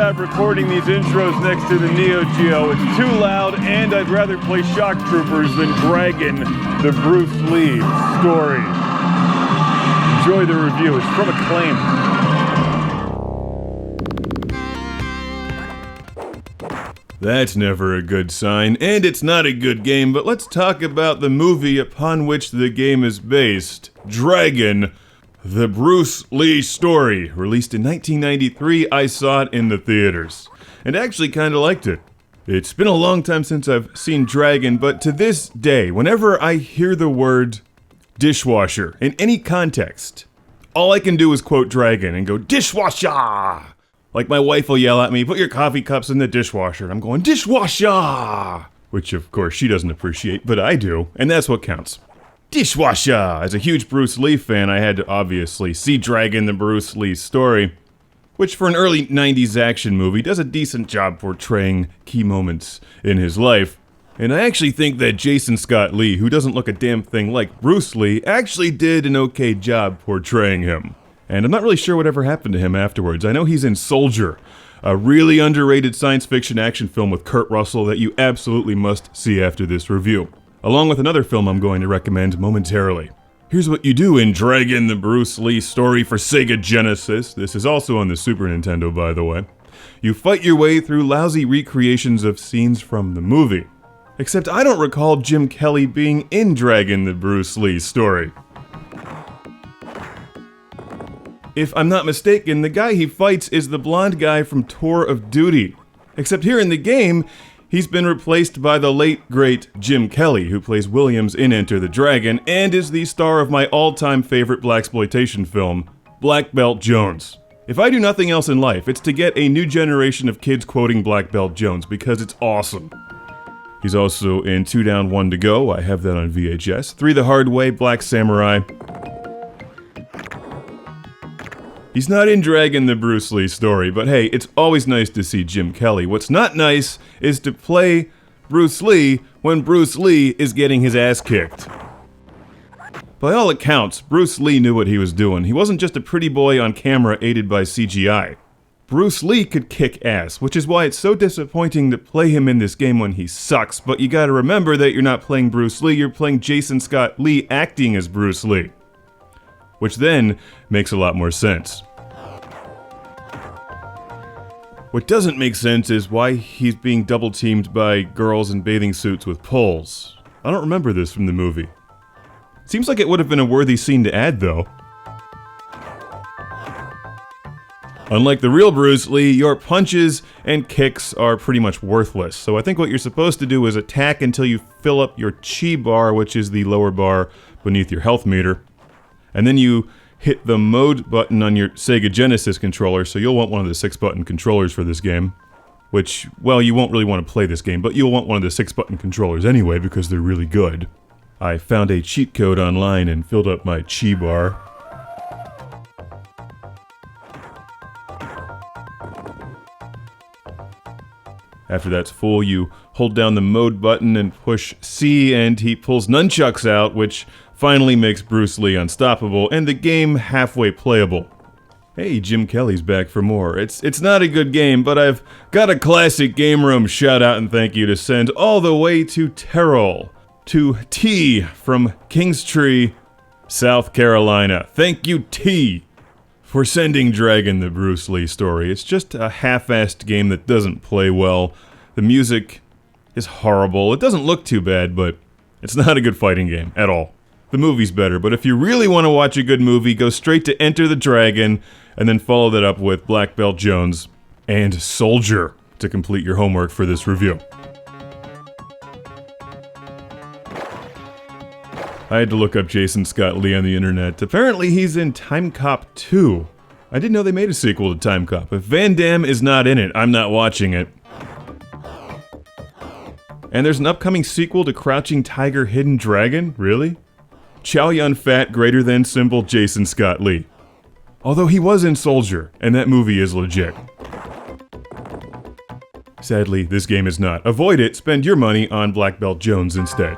job recording these intros next to the Neo Geo. It's too loud, and I'd rather play Shock Troopers than Dragon, the Bruce Lee story. Enjoy the review. It's from Acclaim. That's never a good sign, and it's not a good game, but let's talk about the movie upon which the game is based. Dragon, the Bruce Lee story. Released in 1993, I saw it in the theaters, and actually kinda liked it. It's been a long time since I've seen Dragon, but to this day, whenever I hear the word dishwasher in any context, all I can do is quote Dragon and go, dishwasher! Like my wife will yell at me, put your coffee cups in the dishwasher, and I'm going, dishwasher! Which of course she doesn't appreciate, but I do, and that's what counts. Dishwasher! As a huge Bruce Lee fan, I had to obviously see Dragon, the Bruce Lee story, which for an early 90s action movie does a decent job portraying key moments in his life. And I actually think that Jason Scott Lee, who doesn't look a damn thing like Bruce Lee, actually did an okay job portraying him. And I'm not really sure whatever happened to him afterwards. I know he's in Soldier, a really underrated science fiction action film with Kurt Russell that you absolutely must see after this review, along with another film I'm going to recommend momentarily. Here's what you do in Dragon, the Bruce Lee story for Sega Genesis. This is also on the Super Nintendo, by the way. You fight your way through lousy recreations of scenes from the movie. Except I don't recall Jim Kelly being in Dragon, the Bruce Lee story. If I'm not mistaken, the guy he fights is the blonde guy from Tour of Duty. Except here in the game, he's been replaced by the late, great Jim Kelly, who plays Williams in Enter the Dragon, and is the star of my all-time favorite blaxploitation film, Black Belt Jones. If I do nothing else in life, it's to get a new generation of kids quoting Black Belt Jones, because it's awesome. He's also in 2 Down, 1 to Go, I have that on VHS, 3 the Hard Way, Black Samurai. He's not in Dragon, the Bruce Lee story, but hey, it's always nice to see Jim Kelly. What's not nice is to play Bruce Lee when Bruce Lee is getting his ass kicked. By all accounts, Bruce Lee knew what he was doing. He wasn't just a pretty boy on camera aided by CGI. Bruce Lee could kick ass, which is why it's so disappointing to play him in this game when he sucks, but you gotta remember that you're not playing Bruce Lee, you're playing Jason Scott Lee acting as Bruce Lee. Which then makes a lot more sense. What doesn't make sense is why he's being double-teamed by girls in bathing suits with poles. I don't remember this from the movie. Seems like it would have been a worthy scene to add, though. Unlike the real Bruce Lee, your punches and kicks are pretty much worthless, so I think what you're supposed to do is attack until you fill up your chi bar, which is the lower bar beneath your health meter. And then you hit the mode button on your Sega Genesis controller, so you'll want one of the 6-button controllers for this game. Which, well, you won't really want to play this game, but you'll want one of the 6-button controllers anyway, because they're really good. I found a cheat code online and filled up my chi bar. After that's full, you hold down the mode button and push C, and he pulls nunchucks out, which finally makes Bruce Lee unstoppable, and the game halfway playable. Hey, Jim Kelly's back for more. It's not a good game, but I've got a classic game room shout out and thank you to send all the way to Terrell, to T from Kingstree, South Carolina. Thank you, T, for sending Dragon, the Bruce Lee story. It's just a half-assed game that doesn't play well. The music is horrible. It doesn't look too bad, but it's not a good fighting game at all. The movie's better, but if you really want to watch a good movie, go straight to Enter the Dragon, and then follow that up with Black Belt Jones and Soldier to complete your homework for this review. I had to look up Jason Scott Lee on the internet. Apparently he's in Time Cop 2. I didn't know they made a sequel to Time Cop. If Van Damme is not in it, I'm not watching it. And there's an upcoming sequel to Crouching Tiger, Hidden Dragon? Really? Chow Yun Fat greater than symbol Jason Scott Lee. Although he was in Soldier, and that movie is legit. Sadly, this game is not. Avoid it, spend your money on Black Belt Jones instead.